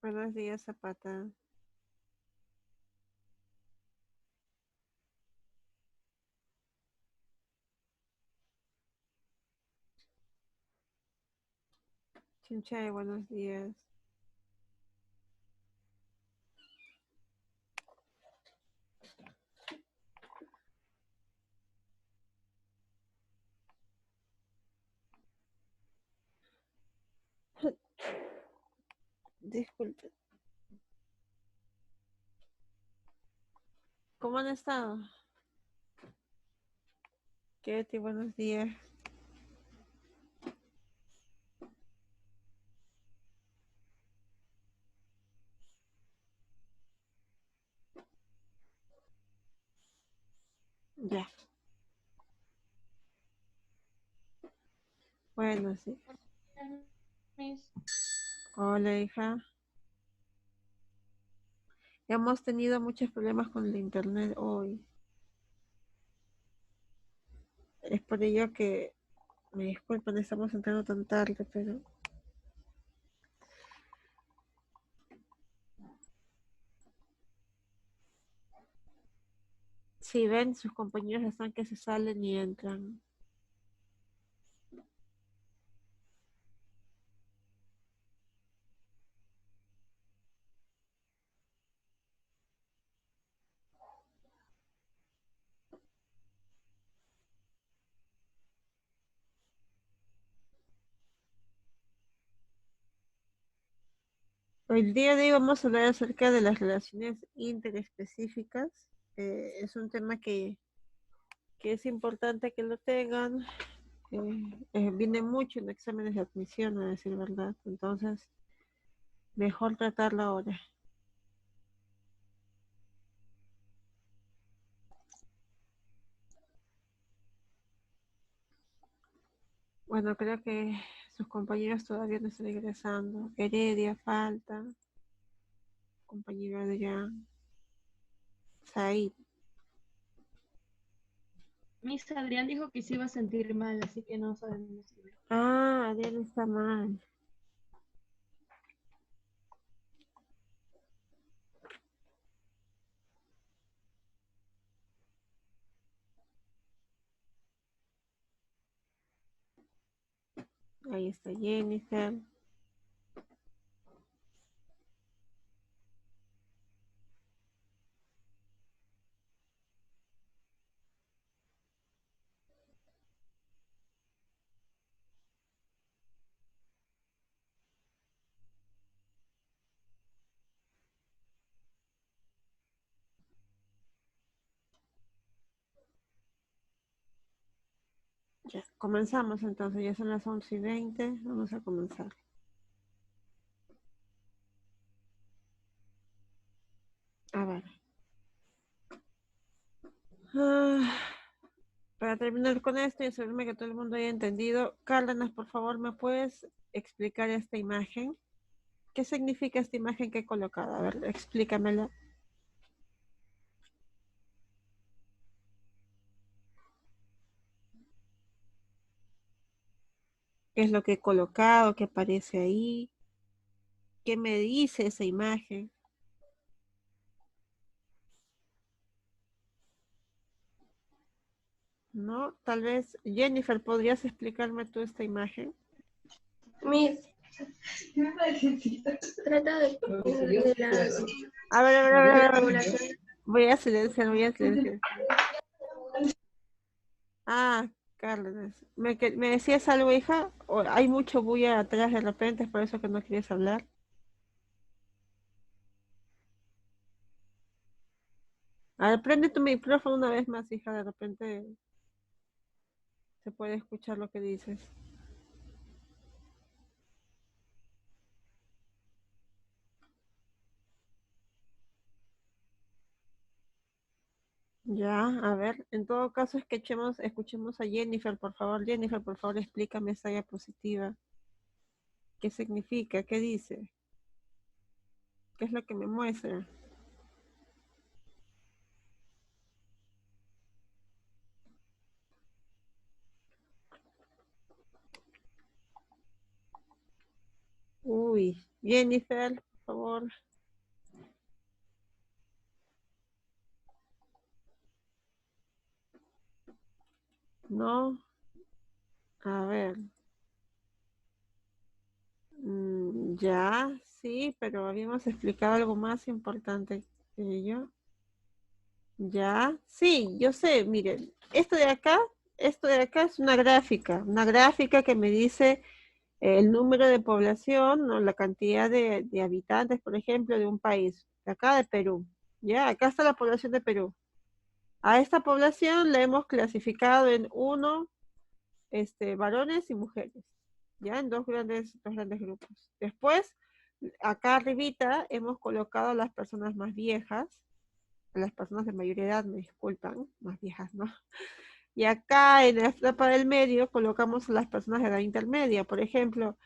Buenos días, Zapata. Chinchay, buenos días. Disculpe. ¿Cómo han estado? Ketty, buenos días. Ya. Bueno, sí. Mis, Hola, hija. Hemos tenido muchos problemas con el internet hoy. Es por ello que me disculpan, estamos entrando tan tarde, pero si ven, sus compañeros están que se salen y entran. Hoy día de hoy vamos a hablar acerca de las relaciones interespecíficas. Es un tema que es importante que lo tengan. Viene mucho en exámenes de admisión, a decir verdad. Entonces, mejor tratarlo ahora. Bueno, creo que sus compañeros todavía no están ingresando. Heredia, falta. Compañero Adrián. Said. Miss Adrián dijo que se iba a sentir mal, así que no sabemos si va. Ah, Adrián está mal. Ahí está Jennifer. Ya, comenzamos entonces. Ya son las 11:20. Vamos a comenzar. A ver. Ah, para terminar con esto y asegurarme que todo el mundo haya entendido, Cárdenas, por favor, ¿me puedes explicar esta imagen? ¿Qué significa esta imagen que he colocado? A ver, explícamela. ¿Qué es lo que he colocado? ¿Qué aparece ahí? ¿Qué me dice esa imagen? ¿No? Tal vez, Jennifer, ¿podrías explicarme tú esta imagen? Miss, trata de las A ver, a ver, a ver, a ver. regulaciones. Voy a silenciar, voy a silenciar. Ah, Cárdenas. ¿Me decías algo, hija? ¿O hay mucho bulla atrás de repente, es por eso que no quieres hablar? A ver, prende tu micrófono una vez más, hija, de repente se puede escuchar lo que dices. Ya, a ver, en todo caso escuchemos a Jennifer, por favor. Jennifer, por favor, explícame esa diapositiva. ¿Qué significa? ¿Qué dice? ¿Qué es lo que me muestra? Uy, Jennifer, por favor. No. A ver. Ya, sí, pero habíamos explicado algo más importante que ello. Ya, sí, yo sé, miren, esto de acá es una gráfica que me dice el número de población o la cantidad de habitantes, por ejemplo, de un país, de acá de Perú. Ya, acá está la población de Perú. A esta población la hemos clasificado en varones y mujeres, ya en dos grandes grupos. Después, acá arribita hemos colocado a las personas más viejas, a las personas de mayor edad, me disculpan, más viejas, ¿no? Y acá en la etapa del medio colocamos a las personas de edad intermedia, por ejemplo,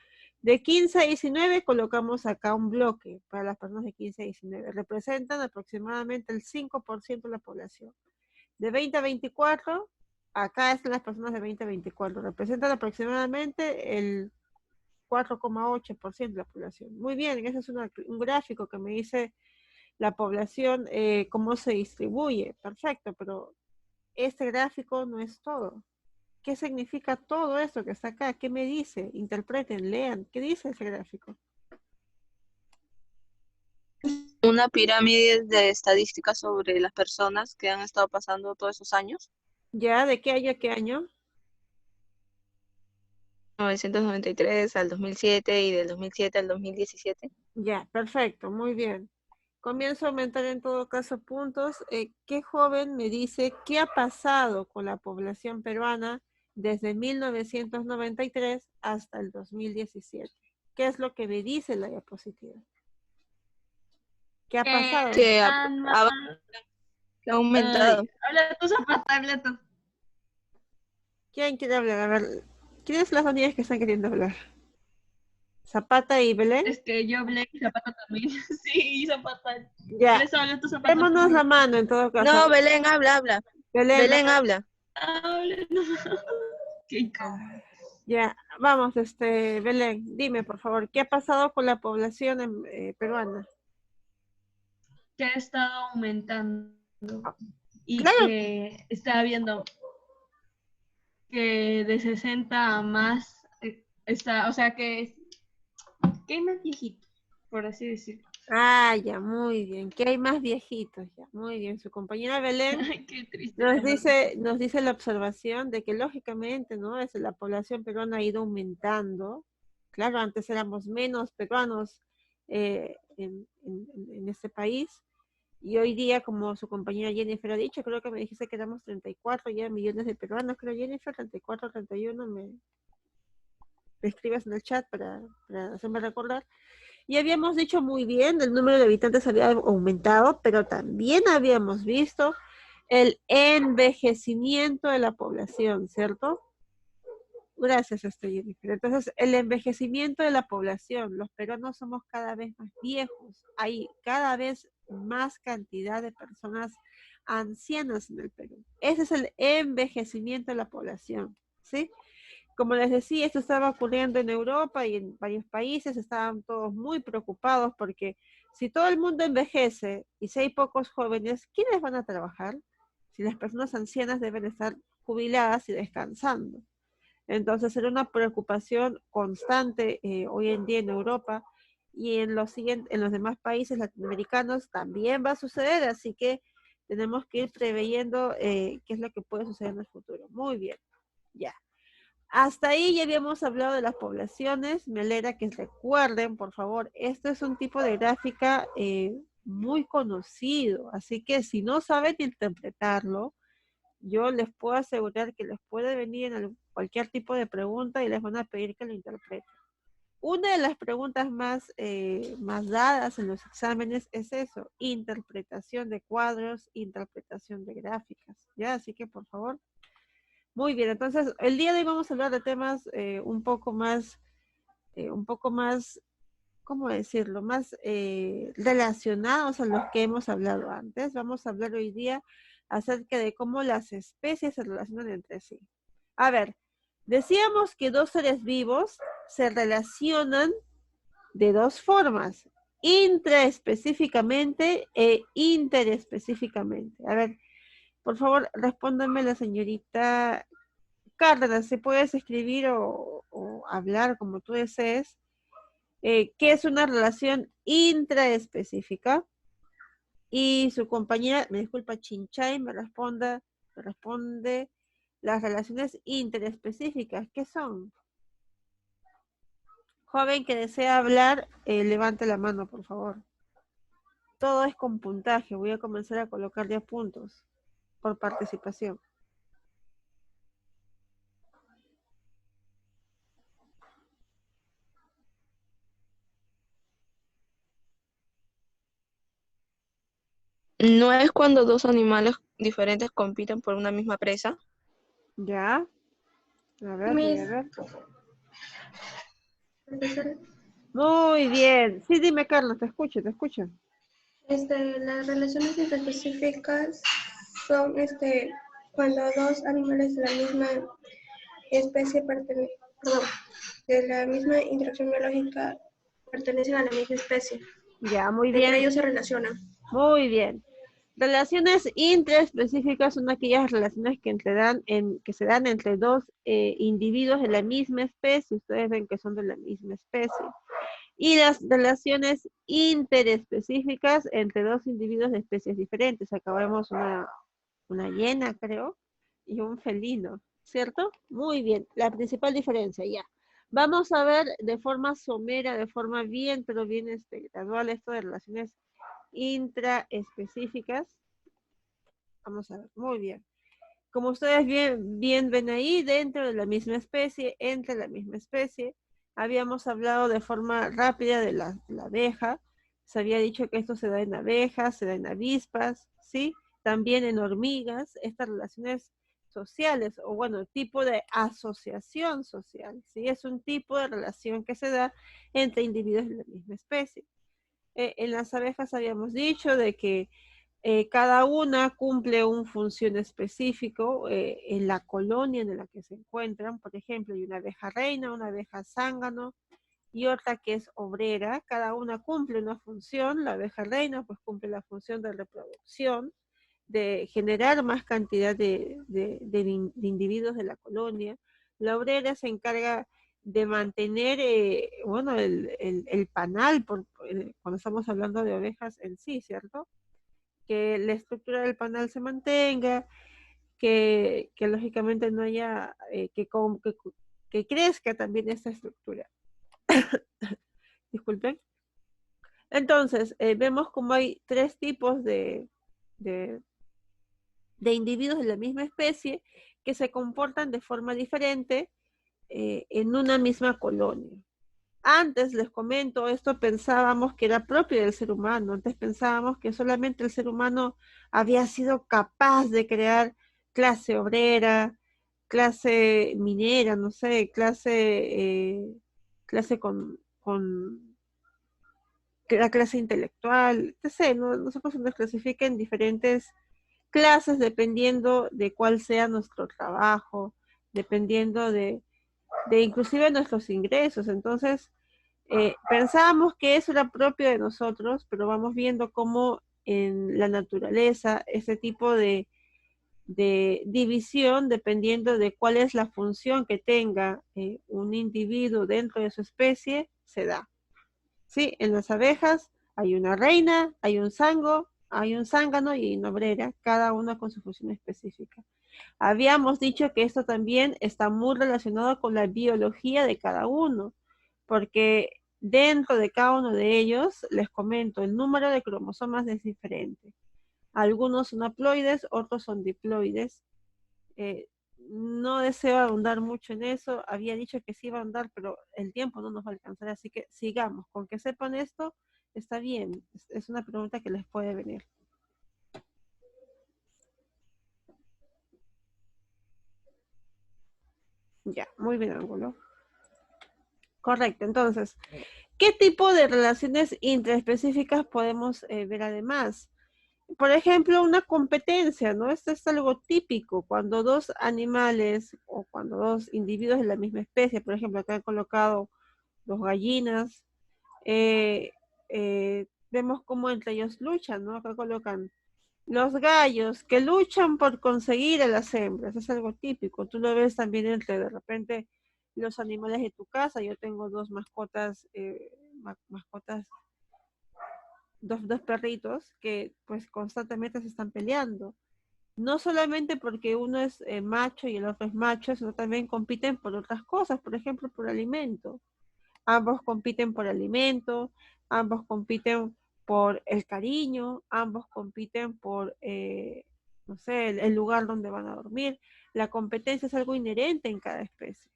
de 15 a 19 colocamos acá un bloque para las personas de 15 a 19. Representan aproximadamente el 5% de la población. De 20 a 24, acá están las personas de 20 a 24. Representan aproximadamente el 4,8% de la población. Muy bien, ese es un gráfico que me dice la población, cómo se distribuye. Perfecto, pero este gráfico no es todo. ¿Qué significa todo esto que está acá? ¿Qué me dice? Interpreten, lean. ¿Qué dice ese gráfico? Una pirámide de estadísticas sobre las personas que han estado pasando todos esos años. ¿Ya? ¿De qué año a qué año? 1993 al 2007 y del 2007 al 2017. Ya, perfecto, muy bien. Comienzo a aumentar en todo caso puntos. ¿Qué joven me dice qué ha pasado con la población peruana desde 1993 hasta el 2017? ¿Qué es lo que me dice la diapositiva? ¿Qué ha pasado? Que ha aumentado. Habla tú, Zapata, habla tú. ¿Quién quiere hablar? A ver, ¿quiénes son las niñas que están queriendo hablar? ¿Zapata y Belén? Es que yo hablé y Zapata también. Sí, Zapata. Ya, Por eso habla tú, Zapata. démonos la mano en todo caso. No, Belén, habla. Belén, habla. Habla, no. Qué incómodo. Ya, vamos, Belén, dime por favor, ¿qué ha pasado con la población peruana? Que ha estado aumentando y Claro. que está habiendo que de 60 a más está, o sea que hay más viejitos, por así decirlo. Ah, ya, muy bien, que hay más viejitos, ya, muy bien. Su compañera Belén Ay, qué triste. nos dice la observación de que lógicamente, ¿no? La población peruana ha ido aumentando. Claro, antes éramos menos peruanos en este país. Y hoy día, como su compañera Jennifer ha dicho, creo que me dijiste que éramos 34 ya millones de peruanos, creo Jennifer, 34, 31, me escribas en el chat para hacerme recordar. Y habíamos dicho muy bien, el número de habitantes había aumentado, pero también habíamos visto el envejecimiento de la población, ¿cierto? Gracias, Jennifer. Entonces, el envejecimiento de la población, los peruanos somos cada vez más viejos, hay cada vez más cantidad de personas ancianas en el Perú. Ese es el envejecimiento de la población, ¿sí? Como les decía, esto estaba ocurriendo en Europa y en varios países, estaban todos muy preocupados porque si todo el mundo envejece y si hay pocos jóvenes, ¿quiénes van a trabajar? Si las personas ancianas deben estar jubiladas y descansando. Entonces era una preocupación constante hoy en día en Europa y en los demás países latinoamericanos también va a suceder, así que tenemos que ir preveyendo qué es lo que puede suceder en el futuro. Muy bien, ya. Hasta ahí ya habíamos hablado de las poblaciones. Me alegra que recuerden, por favor, esto es un tipo de gráfica muy conocido, así que si no saben interpretarlo, yo les puedo asegurar que les puede venir en cualquier tipo de pregunta y les van a pedir que lo interpreten. Una de las preguntas más dadas en los exámenes es eso, interpretación de cuadros, interpretación de gráficas, ¿ya? Así que por favor. Muy bien, entonces el día de hoy vamos a hablar de temas un poco más, ¿cómo decirlo? Más relacionados a los que hemos hablado antes. Vamos a hablar hoy día acerca de cómo las especies se relacionan entre sí. A ver, decíamos que dos seres vivos se relacionan de dos formas, intraespecíficamente e interespecíficamente. A ver, por favor, respóndame la señorita Cárdenas, si puedes escribir o hablar como tú desees. ¿Qué es una relación intraespecífica? Y su compañera, me disculpa, Chinchay, me responde las relaciones interespecíficas. ¿Qué son? Joven que desea hablar, levante la mano, por favor. Todo es con puntaje. Voy a comenzar a colocar ya puntos por participación. ¿No es cuando dos animales diferentes compiten por una misma presa? ¿Ya? A ver, voy Miss, a ver. profesora, Muy bien. Sí, dime, Carlos, te escucho, te escucho. las relaciones interespecíficas son cuando dos animales de la misma especie de la misma interacción biológica pertenecen a la misma especie. Ya, muy Entre bien. ellos se relacionan. Muy bien. Relaciones intraespecíficas son aquellas relaciones que, que se dan entre dos individuos de la misma especie. Ustedes ven que son de la misma especie. Y las relaciones interespecíficas entre dos individuos de especies diferentes. Acá vemos una hiena, creo, y un felino, ¿cierto? Muy bien. La principal diferencia, ya. Vamos a ver de forma somera, de forma bien, pero bien gradual, esto de relaciones intraespecíficas. Vamos a ver, muy bien. Como ustedes bien ven ahí, dentro de la misma especie, entre la misma especie, habíamos hablado de forma rápida de la abeja. Se había dicho que esto se da en abejas, se da en avispas, ¿sí? También en hormigas, estas relaciones sociales, o bueno, tipo de asociación social, ¿sí? Es un tipo de relación que se da entre individuos de la misma especie. En las abejas habíamos dicho de que cada una cumple una función específico en la colonia en la que se encuentran. Por ejemplo, hay una abeja reina, una abeja zángano y otra que es obrera. Cada una cumple una función. La abeja reina pues cumple la función de reproducción, de generar más cantidad de individuos de la colonia. La obrera se encarga de mantener, bueno, el panal, cuando estamos hablando de ovejas en sí, ¿cierto? Que la estructura del panal se mantenga, que lógicamente no haya, que crezca también esta estructura. Disculpen. Entonces, vemos como hay tres tipos de individuos de la misma especie que se comportan de forma diferente en una misma colonia. Antes, les comento, esto pensábamos que era propio del ser humano. Antes pensábamos que solamente el ser humano había sido capaz de crear clase obrera, clase minera, no sé, clase con la clase intelectual, no sé, nosotros se nos clasifica en diferentes clases dependiendo de cuál sea nuestro trabajo, dependiendo de inclusive nuestros ingresos. Entonces, pensábamos que eso era propio de nosotros, pero vamos viendo cómo en la naturaleza ese tipo de división, dependiendo de cuál es la función que tenga un individuo dentro de su especie, se da. ¿Sí? En las abejas hay una reina, hay un zángano y hay una obrera, cada una con su función específica. Habíamos dicho que esto también está muy relacionado con la biología de cada uno, porque dentro de cada uno de ellos, les comento, el número de cromosomas es diferente. Algunos son haploides, otros son diploides. No deseo ahondar mucho en eso, había dicho que sí iba a ahondar, pero el tiempo no nos va a alcanzar, así que sigamos. Con que sepan esto, está bien, es una pregunta que les puede venir. Ya, muy bien, Ángulo. Correcto, entonces, ¿qué tipo de relaciones intraespecíficas podemos ver además? Por ejemplo, una competencia, ¿no? Esto es algo típico cuando dos animales o cuando dos individuos de la misma especie, por ejemplo, acá han colocado dos gallinas, vemos cómo entre ellos luchan, ¿no? Acá colocan los gallos que luchan por conseguir a las hembras, es algo típico. Tú lo ves también entre de repente los animales de tu casa. Yo tengo dos mascotas, dos perritos que pues constantemente se están peleando. No solamente porque uno es macho y el otro es macho, sino también compiten por otras cosas, por ejemplo, por alimento. Ambos compiten por alimento, ambos compiten por el cariño, ambos compiten por, no sé, el lugar donde van a dormir. La competencia es algo inherente en cada especie.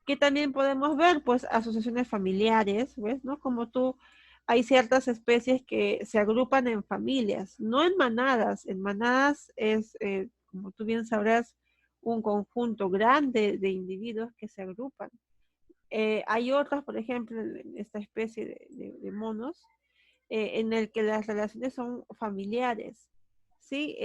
Que también podemos ver, pues, asociaciones familiares, ¿ves? ¿No? Como tú, hay ciertas especies que se agrupan en familias, no en manadas. En manadas es, como tú bien sabrás, un conjunto grande de individuos que se agrupan. Hay otras, por ejemplo, en esta especie de monos, en el que las relaciones son familiares, ¿sí?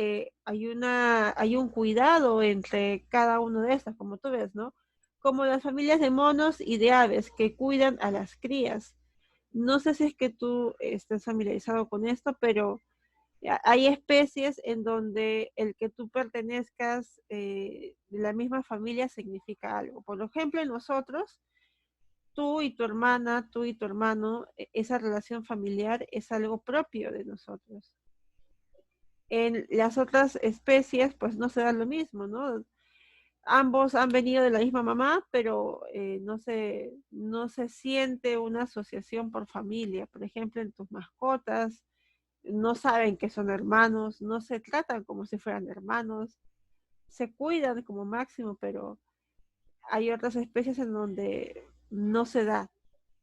Hay un cuidado entre cada uno de estas, como tú ves, ¿no? Como las familias de monos y de aves que cuidan a las crías. No sé si es que tú estés familiarizado con esto, pero hay especies en donde el que tú pertenezcas de la misma familia significa algo. Por ejemplo, nosotros, tú y tu hermana, tú y tu hermano, esa relación familiar es algo propio de nosotros. En las otras especies, pues no se da lo mismo, ¿no? Ambos han venido de la misma mamá, pero no se siente una asociación por familia. Por ejemplo, en tus mascotas, no saben que son hermanos, no se tratan como si fueran hermanos, se cuidan como máximo, pero hay otras especies en donde no se da,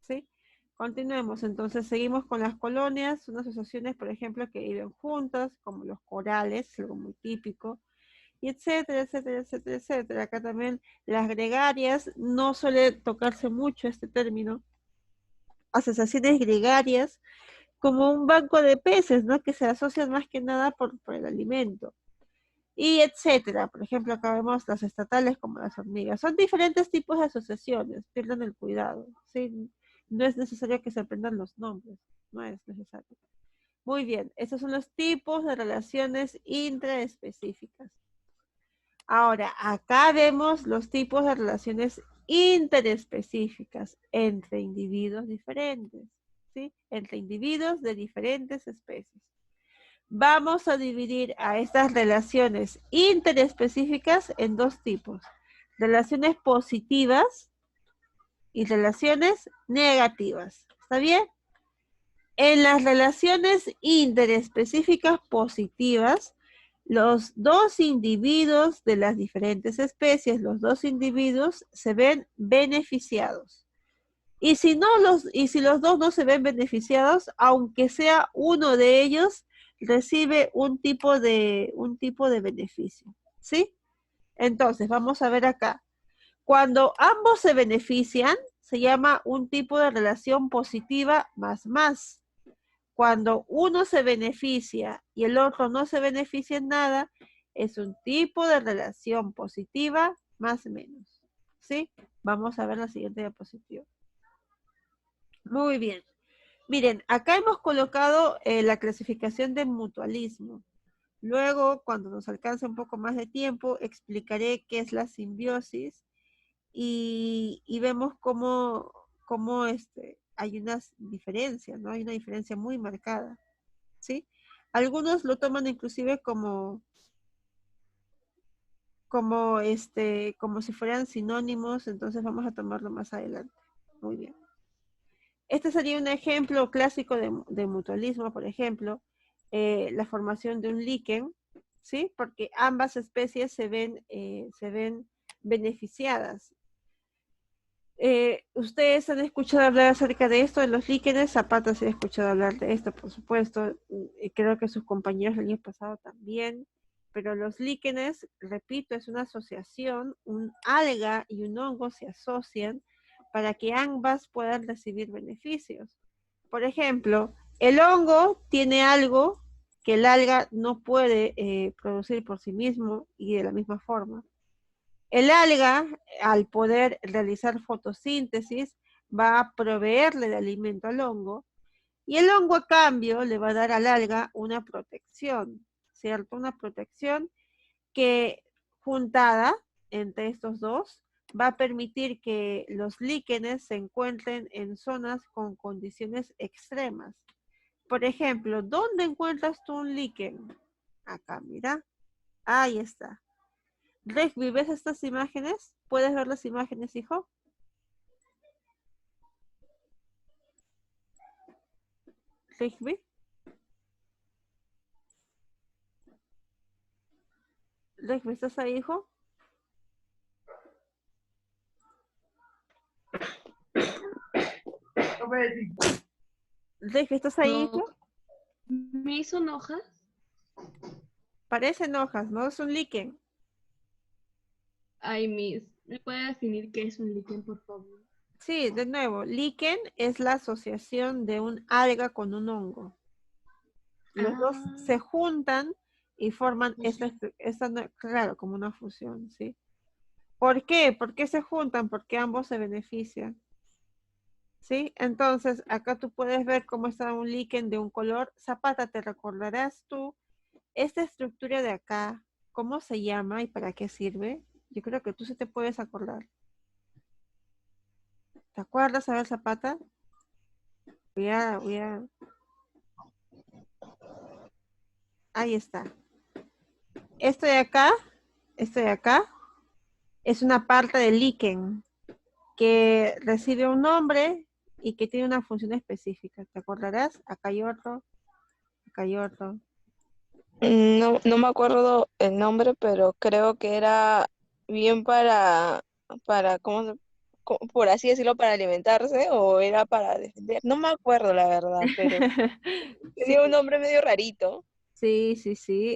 ¿sí? Continuemos, entonces seguimos con las colonias, unas asociaciones, por ejemplo, que viven juntas, como los corales, algo muy típico, y etcétera, etcétera, etcétera, etcétera. Acá también las gregarias, no suele tocarse mucho este término, asociaciones gregarias, como un banco de peces, ¿no? Que se asocian más que nada por el alimento. Y etcétera. Por ejemplo, acá vemos las estatales como las hormigas. Son diferentes tipos de asociaciones, pierdan el cuidado, ¿sí? No es necesario que se aprendan los nombres, no es necesario. Muy bien, esos son los tipos de relaciones intraespecíficas. Ahora, acá vemos los tipos de relaciones interespecíficas entre individuos diferentes, ¿sí? Entre individuos de diferentes especies. Vamos a dividir a estas relaciones interespecíficas en dos tipos: relaciones positivas y relaciones negativas. ¿Está bien? En las relaciones interespecíficas positivas, los dos individuos de las diferentes especies, los dos individuos se ven beneficiados. Y si los dos no se ven beneficiados, aunque sea uno de ellos, recibe un tipo de beneficio, ¿sí? Entonces, vamos a ver acá. Cuando ambos se benefician, se llama un tipo de relación positiva más. Cuando uno se beneficia y el otro no se beneficia en nada, es un tipo de relación positiva menos, ¿sí? Vamos a ver la siguiente diapositiva. Muy bien. Miren, acá hemos colocado la clasificación de mutualismo. Luego, cuando nos alcance un poco más de tiempo, explicaré qué es la simbiosis y vemos cómo hay unas diferencias, ¿no? Hay una diferencia muy marcada, ¿sí? Algunos lo toman inclusive como si fueran sinónimos, entonces vamos a tomarlo más adelante. Muy bien. Este sería un ejemplo clásico de mutualismo, por ejemplo, la formación de un líquen, ¿sí? Porque ambas especies se ven beneficiadas. Ustedes han escuchado hablar acerca de esto, de los líquenes. Zapata se ha escuchado hablar de esto, por supuesto, y creo que sus compañeros el año pasado también. Pero los líquenes, repito, es una asociación, un alga y un hongo se asocian para que ambas puedan recibir beneficios. Por ejemplo, el hongo tiene algo que el alga no puede producir por sí mismo y de la misma forma. El alga, al poder realizar fotosíntesis, va a proveerle de alimento al hongo, Y el hongo a cambio le va a dar al alga una protección, ¿cierto? Una protección que juntada entre estos dos va a permitir que los líquenes se encuentren en zonas con condiciones extremas. Por ejemplo, ¿dónde encuentras tú un líquen? Acá, mira. Ahí está. Regvi, ¿ves estas imágenes? ¿Puedes ver las imágenes, hijo? Regvi. Regvi, ¿estás ahí, hijo? Regvi, ¿estás ahí, No, hijo? ¿me hizo hojas? Parecen hojas, ¿no? Es un líquen. Ay, Miss, ¿me puede definir qué es un líquen, por favor? Sí, de nuevo, líquen es la asociación de un alga con un hongo. Los dos se juntan y forman claro, como una fusión, ¿sí? ¿Por qué? ¿Por qué se juntan? Porque ambos se benefician. ¿Sí? Entonces, acá tú puedes ver cómo está un líquen de un color. Zapata, ¿te recordarás tú esta estructura de acá? ¿Cómo se llama y para qué sirve? Yo creo que tú sí te puedes acordar. ¿Te acuerdas, a ver, Zapata? Ahí está. Esto de acá, es una parte del líquen que recibe un nombre y que tiene una función específica. ¿Te acordarás? Acá hay otro, acá hay otro. No, no me acuerdo el nombre, pero creo que era bien ¿cómo por así decirlo, para alimentarse o era para defender. No me acuerdo la verdad, pero Sí, tenía un nombre medio rarito. sí,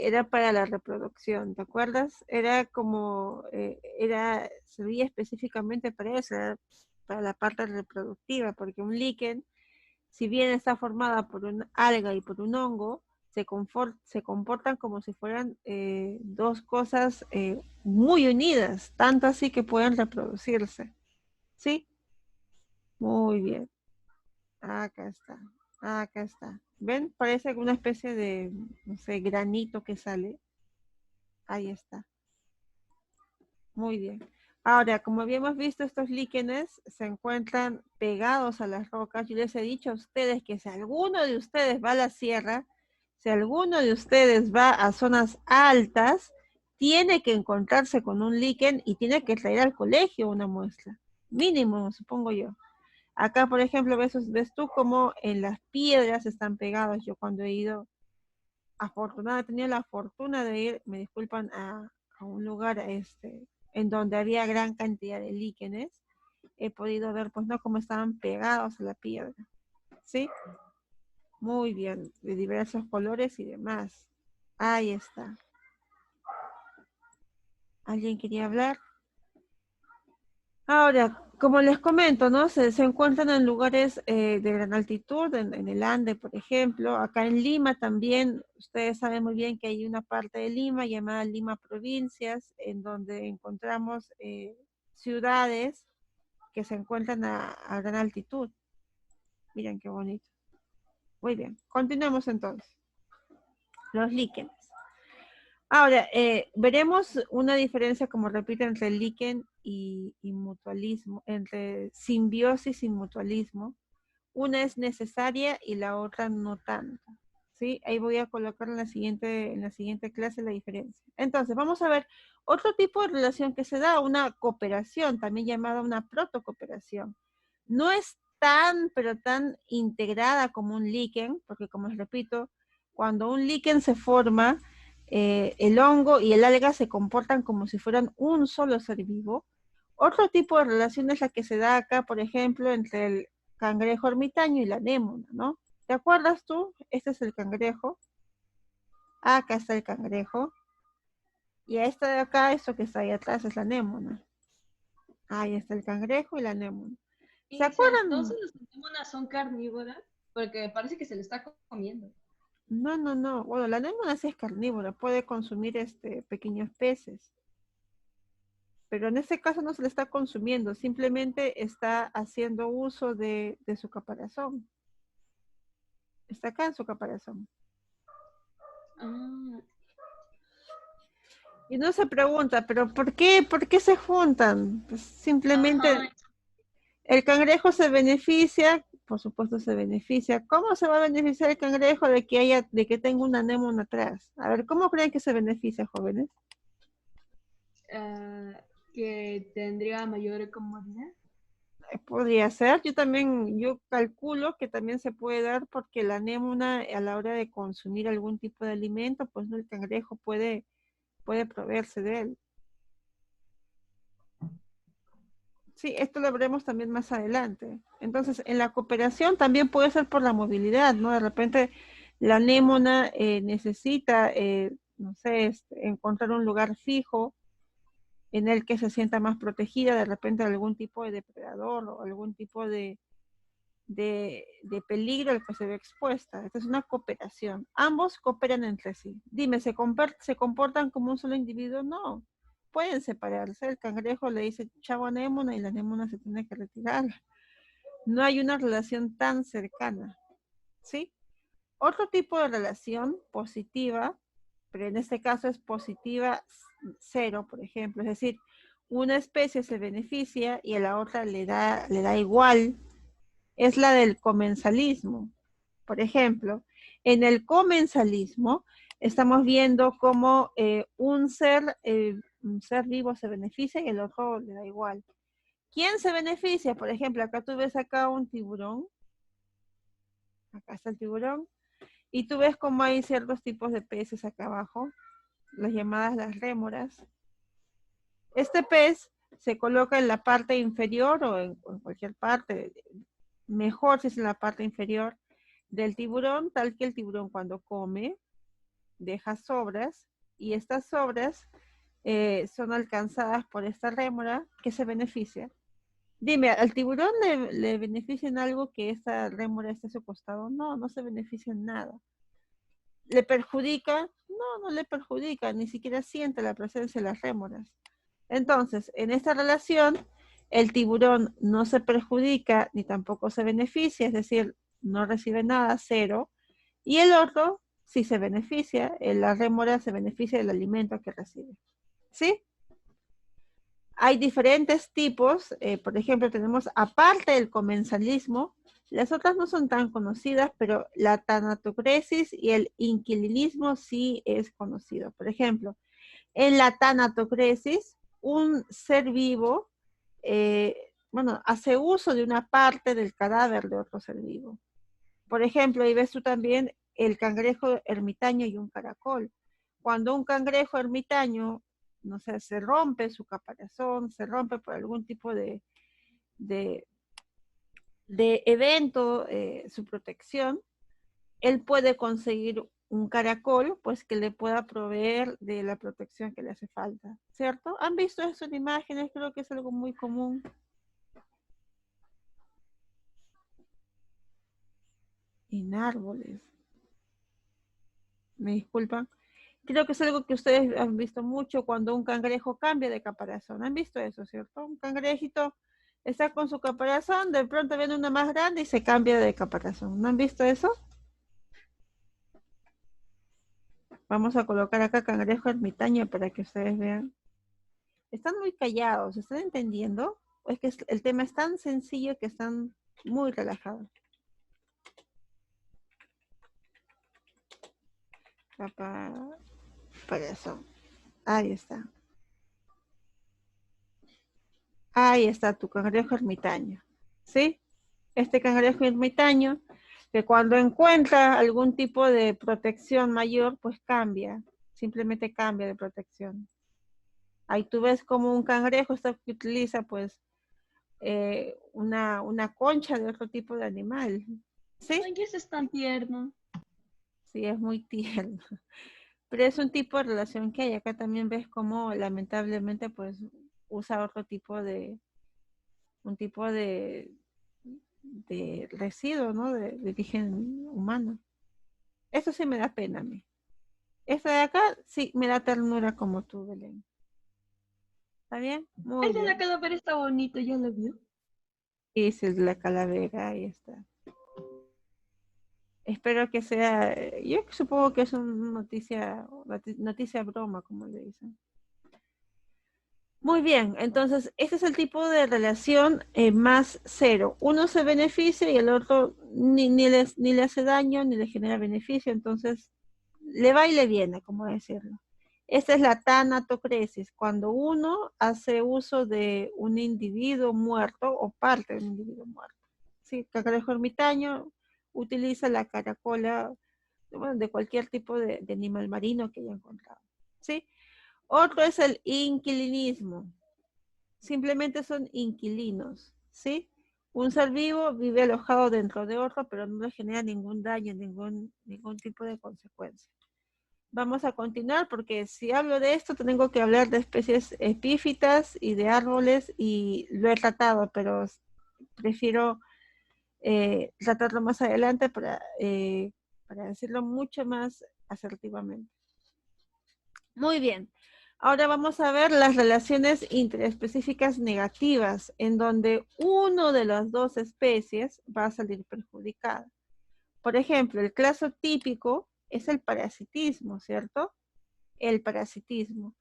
era para la reproducción, ¿te acuerdas? Era como, servía específicamente para eso, era para la parte reproductiva, porque un líquen, si bien está formada por un alga y por un hongo, se comportan como si fueran dos cosas muy unidas, tanto así que pueden reproducirse. ¿Sí? Muy bien. Acá está. Acá está. ¿Ven? Parece una especie de, no sé, granito que sale. Ahí está. Muy bien. Ahora, como habíamos visto, estos líquenes se encuentran pegados a las rocas. Yo les he dicho a ustedes que si alguno de ustedes va a la sierra, si alguno de ustedes va a zonas altas, tiene que encontrarse con un líquen y tiene que traer al colegio una muestra. Mínimo, supongo yo. Acá, por ejemplo, ves tú como en las piedras están pegados. Yo cuando he ido, afortunada, tenía la fortuna de ir, me disculpan, a un lugar en donde había gran cantidad de líquenes. He podido ver, pues, no, cómo estaban pegados a la piedra. ¿Sí? Muy bien, de diversos colores y demás. Ahí está. ¿Alguien quería hablar? Ahora, como les comento, ¿no? Se encuentran en lugares de gran altitud, en el Ande, por ejemplo. Acá en Lima también, ustedes saben muy bien que hay una parte de Lima llamada Lima Provincias, en donde encontramos ciudades que se encuentran a gran altitud. Miren qué bonito. Muy bien, continuemos entonces. Los líquenes. Ahora, veremos una diferencia, como repito, entre el líquen y mutualismo, entre simbiosis y mutualismo. Una es necesaria y la otra no tanto. ¿Sí? Ahí voy a colocar en la siguiente clase la diferencia. Entonces, vamos a ver otro tipo de relación que se da, una cooperación, también llamada una protocooperación. No es tan, pero tan integrada como un líquen, porque como les repito, cuando un líquen se forma, el hongo y el alga se comportan como si fueran un solo ser vivo. Otro tipo de relación es la que se da acá, por ejemplo, entre el cangrejo ermitaño y la anémona, ¿no? ¿Te acuerdas tú? Este es el cangrejo. Acá está el cangrejo. Y a esta de acá, esto que está ahí atrás, es la anémona. Ahí está el cangrejo y la anémona. ¿Se Y entonces acuerdan? las anémonas son carnívoras porque parece que se le está comiendo. No. Bueno, la anémona sí es carnívora, puede consumir pequeños peces. Pero en este caso no se le está consumiendo, simplemente está haciendo uso de su caparazón. Está acá en su caparazón. Ah, Y no se pregunta, pero ¿por qué se juntan? Pues simplemente ajá. el cangrejo se beneficia, por supuesto se beneficia. ¿Cómo se va a beneficiar el cangrejo de que tenga una anémona atrás? A ver, ¿cómo creen que se beneficia, jóvenes? Que tendría mayor comodidad. Podría ser, yo calculo que también se puede dar porque la anémona a la hora de consumir algún tipo de alimento, pues no, el cangrejo puede proveerse de él. Sí, esto lo veremos también más adelante. Entonces, en la cooperación también puede ser por la movilidad, ¿no? De repente la anémona necesita, no sé, encontrar un lugar fijo en el que se sienta más protegida de repente de algún tipo de depredador o algún tipo de peligro al que se ve expuesta. Esta es una cooperación. Ambos cooperan entre sí. Dime, ¿se comportan como un solo individuo? No. Pueden separarse. El cangrejo le dice chavo anémona y la anémona se tiene que retirar. No hay una relación tan cercana. ¿Sí? Otro tipo de relación positiva, pero en este caso es positiva cero, por ejemplo. Es decir, una especie se beneficia y a la otra le da igual, es la del comensalismo. Por ejemplo, en el comensalismo estamos viendo cómo un ser vivo se beneficia y el otro le da igual. ¿Quién se beneficia? Por ejemplo, acá tú ves acá un tiburón, acá está el tiburón, y tú ves cómo hay ciertos tipos de peces acá abajo, las llamadas las rémoras. Este pez se coloca en la parte inferior o en cualquier parte, mejor si es en la parte inferior del tiburón, tal que el tiburón cuando come deja sobras y estas sobras son alcanzadas por esta rémora que se beneficia. Dime, ¿al tiburón le beneficia en algo que esta rémora esté a su costado? No, no se beneficia en nada. ¿Le perjudica? No, no le perjudica, ni siquiera siente la presencia de las rémoras. Entonces, en esta relación, el tiburón no se perjudica ni tampoco se beneficia, es decir, no recibe nada, cero, y el otro sí se beneficia, la rémora se beneficia del alimento que recibe. ¿Sí? Hay diferentes tipos, por ejemplo, tenemos aparte del comensalismo, las otras no son tan conocidas, pero la tanatocresis y el inquilinismo sí es conocido. Por ejemplo, en la tanatocresis, un ser vivo, hace uso de una parte del cadáver de otro ser vivo. Por ejemplo, ahí ves tú también el cangrejo ermitaño y un caracol. Cuando un cangrejo ermitaño, no sé, se rompe su caparazón, se rompe por algún tipo de, de evento, su protección, él puede conseguir un caracol, pues que le pueda proveer de la protección que le hace falta, ¿cierto? ¿Han visto eso en imágenes? Creo que es algo muy común. En árboles. Me disculpan. Creo que es algo que ustedes han visto mucho cuando un cangrejo cambia de caparazón. ¿Han visto eso, cierto? Un cangrejito está con su caparazón, de pronto viene una más grande y se cambia de caparazón. ¿No han visto eso? Vamos a colocar acá cangrejo ermitaño para que ustedes vean. Están muy callados, ¿están entendiendo? O es que el tema es tan sencillo que están muy relajados. Caparazón. Ahí está. Ahí está tu cangrejo ermitaño. ¿Sí? Este cangrejo ermitaño, que cuando encuentra algún tipo de protección mayor, pues cambia. Simplemente cambia de protección. Ahí tú ves como un cangrejo que utiliza pues una concha de otro tipo de animal. ¿Sí? Ay, eso es tan tierno. Sí, es muy tierno. Pero es un tipo de relación que hay. Acá también ves cómo lamentablemente pues usa otro tipo un tipo de residuo, ¿no? De origen humano. Eso sí me da pena a mí. Esta de acá sí me da ternura como tú, Belén. ¿Está bien? Muy El de la bien. calavera está bonito, ¿ya lo vio? Y es la calavera, ahí está. Espero que sea, yo supongo que es una noticia broma, como le dicen. Muy bien, entonces este es el tipo de relación más cero. Uno se beneficia y el otro ni le hace daño ni le genera beneficio, entonces le va y le viene, como decirlo. Esta es la tanatocresis, cuando uno hace uso de un individuo muerto o parte de un individuo muerto. Sí, cangrejo ermitaño utiliza la caracola, bueno, de cualquier tipo de animal marino que haya encontrado. ¿Sí? Otro es el inquilinismo. Simplemente son inquilinos, ¿sí? Un ser vivo vive alojado dentro de otro, pero no le genera ningún daño, ningún tipo de consecuencia. Vamos a continuar porque si hablo de esto tengo que hablar de especies epífitas y de árboles y lo he tratado, pero prefiero tratarlo más adelante para decirlo mucho más asertivamente. Muy bien. Ahora vamos a ver las relaciones interespecíficas negativas, en donde uno de las dos especies va a salir perjudicada. Por ejemplo, el caso típico es el parasitismo, ¿cierto? El parasitismo.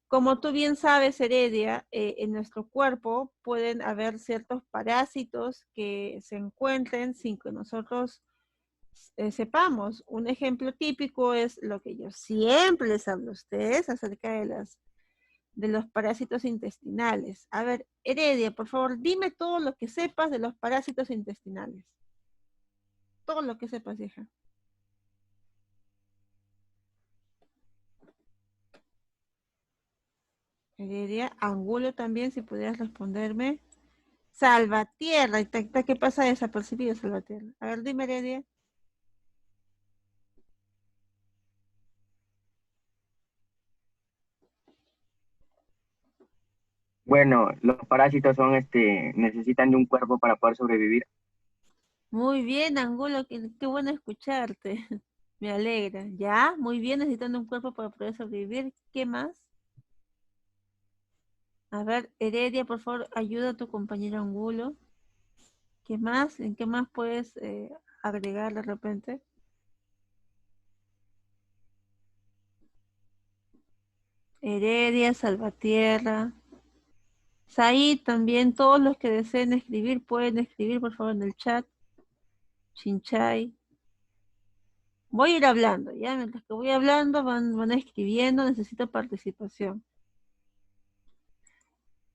Como tú bien sabes, Heredia, en nuestro cuerpo pueden haber ciertos parásitos que se encuentren sin que nosotros sepamos. Un ejemplo típico es lo que yo siempre les hablo a ustedes acerca de los parásitos intestinales. A ver, Heredia, por favor, dime todo lo que sepas de los parásitos intestinales. Todo lo que sepas, hija. Heredia, Angulo también, si pudieras responderme. Salvatierra, ¿qué pasa desapercibido, Salvatierra? A ver, dime, Heredia. Bueno, los parásitos son, necesitan de un cuerpo para poder sobrevivir. Muy bien, Angulo, qué bueno escucharte. Me alegra. Ya, muy bien, necesitando un cuerpo para poder sobrevivir. ¿Qué más? A ver, Heredia, por favor, ayuda a tu compañero Angulo. ¿Qué más? ¿En qué más puedes agregar de repente? Heredia, Salvatierra. Said también, todos los que deseen escribir pueden escribir, por favor, en el chat. Chinchay. Voy a ir hablando, ¿ya? Mientras que voy hablando, van escribiendo, necesito participación.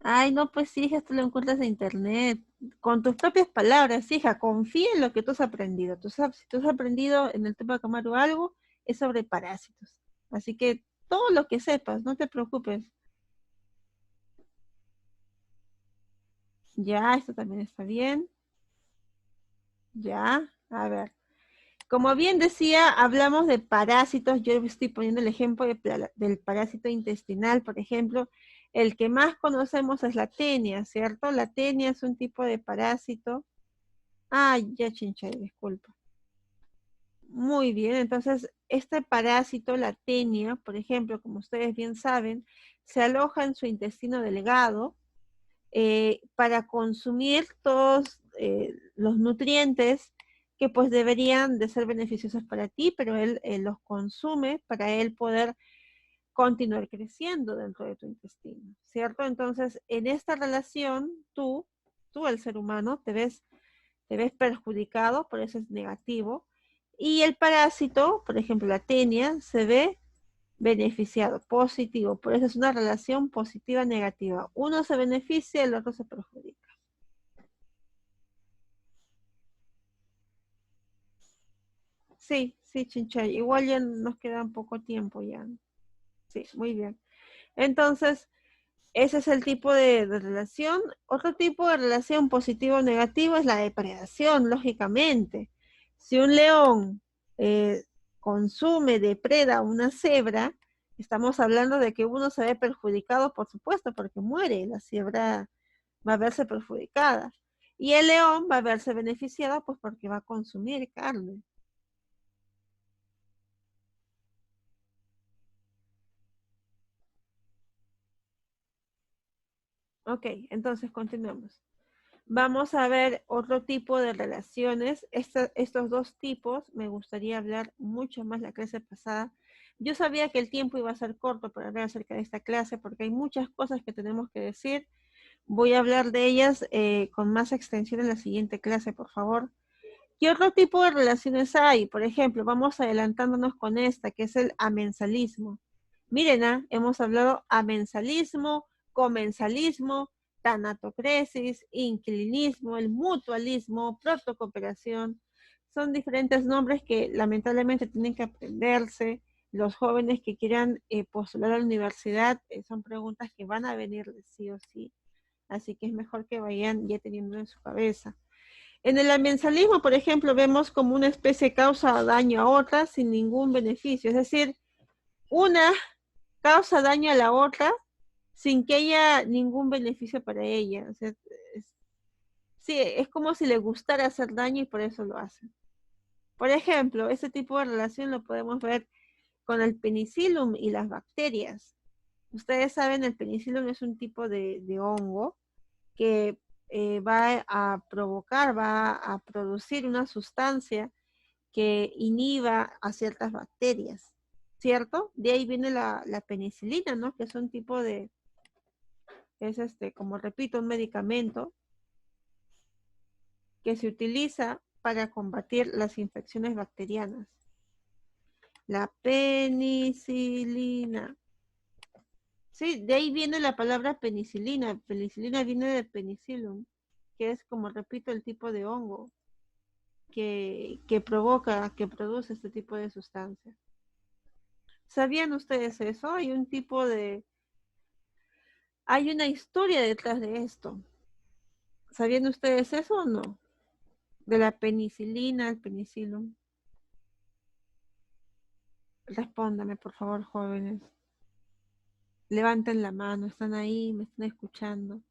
Ay, no, pues hija, esto lo encuentras en internet. Con tus propias palabras, hija, confía en lo que tú has aprendido. Si tú has aprendido en el tema de Camaro algo, es sobre parásitos. Así que todo lo que sepas, no te preocupes. Ya, esto también está bien. Ya, a ver. Como bien decía, hablamos de parásitos. Yo estoy poniendo el ejemplo del parásito intestinal, por ejemplo. El que más conocemos es la tenia, ¿cierto? La tenia es un tipo de parásito. Ah, ya chinché, disculpa. Muy bien, entonces este parásito, la tenia, por ejemplo, como ustedes bien saben, se aloja en su intestino delgado para consumir todos los nutrientes que pues deberían de ser beneficiosos para ti, pero él los consume para él poder continuar creciendo dentro de tu intestino, ¿cierto? Entonces, en esta relación, el ser humano, te ves perjudicado, por eso es negativo, y el parásito, por ejemplo, la tenia, se ve beneficiado, positivo, por eso es una relación positiva negativa. Uno se beneficia, el otro se perjudica. Sí, sí, Chinchay, igual ya nos queda un poco tiempo ya. Sí, muy bien. Entonces, ese es el tipo de relación. Otro tipo de relación positivo o negativo es la depredación, lógicamente. Si un león eh, consume, depreda a una cebra, estamos hablando de que uno se ve perjudicado, por supuesto, porque muere, la cebra va a verse perjudicada. Y el león va a verse beneficiado, pues porque va a consumir carne. Ok, entonces continuamos. Vamos a ver otro tipo de relaciones. Estos dos tipos me gustaría hablar mucho más la clase pasada. Yo sabía que el tiempo iba a ser corto para hablar acerca de esta clase porque hay muchas cosas que tenemos que decir. Voy a hablar de ellas con más extensión en la siguiente clase, por favor. ¿Qué otro tipo de relaciones hay? Por ejemplo, vamos adelantándonos con esta, que es el amensalismo. Miren, hemos hablado amensalismo, comensalismo, tanatocresis, inclinismo, el mutualismo, protocooperación. Son diferentes nombres que lamentablemente tienen que aprenderse. Los jóvenes que quieran postular a la universidad, son preguntas que van a venir sí o sí. Así que es mejor que vayan ya teniendo en su cabeza. En el amensalismo, por ejemplo, vemos como una especie causa daño a otra sin ningún beneficio. Es decir, una causa daño a la otra sin que haya ningún beneficio para ella. O sea, sí, es como si le gustara hacer daño y por eso lo hacen. Por ejemplo, ese tipo de relación lo podemos ver con el penicillium y las bacterias. Ustedes saben, el penicillium es un tipo de hongo que va a provocar, va a producir una sustancia que inhiba a ciertas bacterias, ¿cierto? De ahí viene la penicilina, ¿no? Que es un tipo de, es como repito, un medicamento que se utiliza para combatir las infecciones bacterianas. La penicilina. Sí, de ahí viene la palabra penicilina. Penicilina viene de penicillium, que es, como repito, el tipo de hongo que provoca, que produce este tipo de sustancias. ¿Sabían ustedes eso? Hay una historia detrás de esto. ¿Sabían ustedes eso o no? De la penicilina, el penicillium. Respóndame, por favor, jóvenes. Levanten la mano, están ahí, me están escuchando.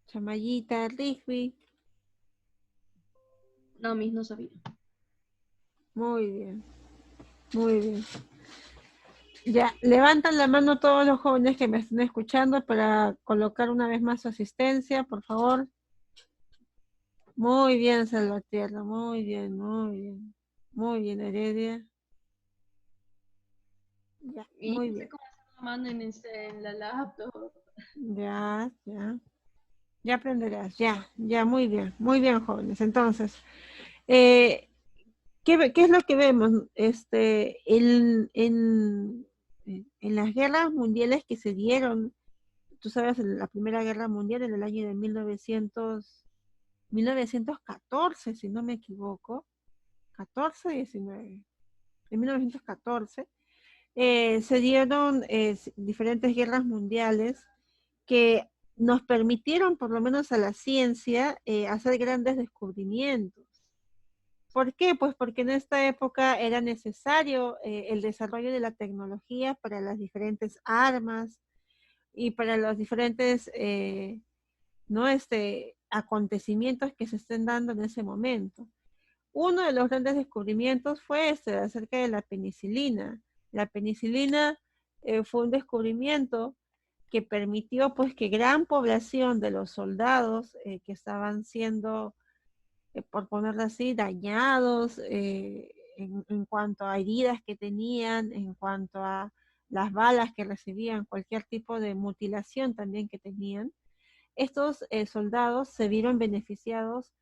Chamayita, Rigby. No, mis no sabía. Muy bien, muy bien. Ya, levantan la mano todos los jóvenes que me están escuchando para colocar una vez más su asistencia, por favor. Muy bien, Salvatierra, muy bien, muy bien. Muy bien, Heredia. Ya, Y muy no sé bien. cómo hacer la mano en la laptop. Ya, ya. Ya aprenderás, ya, muy bien, jóvenes. Entonces, eh, ¿qué es lo que vemos? En las guerras mundiales que se dieron, tú sabes, en la Primera Guerra Mundial en el año de 1914, si no me equivoco, 14, 19, en 1914, se dieron diferentes guerras mundiales que nos permitieron, por lo menos a la ciencia, hacer grandes descubrimientos. ¿Por qué? Pues porque en esta época era necesario el desarrollo de la tecnología para las diferentes armas y para los diferentes ¿no? Acontecimientos que se estén dando en ese momento. Uno de los grandes descubrimientos fue acerca de la penicilina. La penicilina fue un descubrimiento que permitió pues que gran población de los soldados que estaban siendo, por ponerlo así, dañados en cuanto a heridas que tenían, en cuanto a las balas que recibían, cualquier tipo de mutilación también que tenían, estos soldados se vieron beneficiados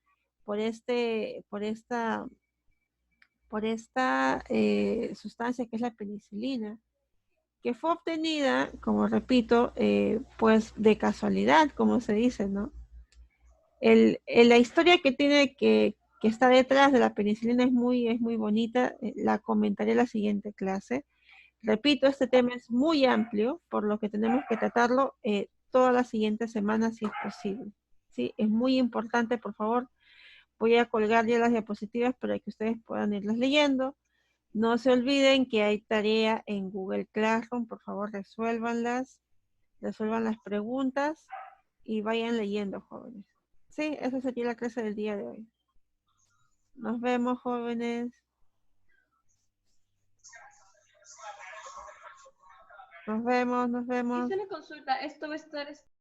por esta sustancia que es la penicilina, que fue obtenida, como repito, pues de casualidad, como se dice, ¿no? La historia que tiene que está detrás de la penicilina es muy bonita, la comentaré en la siguiente clase. Repito, este tema es muy amplio, por lo que tenemos que tratarlo todas las siguientes semanas si es posible. ¿Sí? Es muy importante, por favor, voy a colgar ya las diapositivas para que ustedes puedan irlas leyendo. No se olviden que hay tarea en Google Classroom, por favor resuélvanlas, resuelvan las preguntas y vayan leyendo, jóvenes. Sí, esa sería la clase del día de hoy. Nos vemos, jóvenes. Nos vemos, nos vemos. Hice una consulta. ¿Esto va a estar